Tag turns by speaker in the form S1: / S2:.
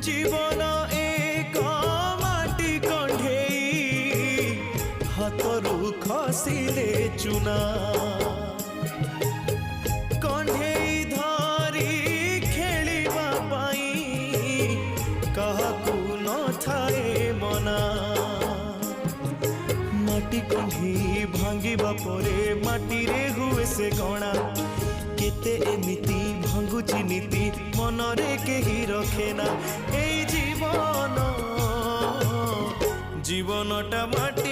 S1: जीवन एक माटी कंढेई हाथरू खसिले चुना कंढेई धरी खेलिबा पाई काहाकू न थाए मना माटी कंढी भांगिबा परे माटी रे हुए से गणा केते एमिति भांगुची नीति मनरे केही रखेना ए जीवन जीवनटा माटी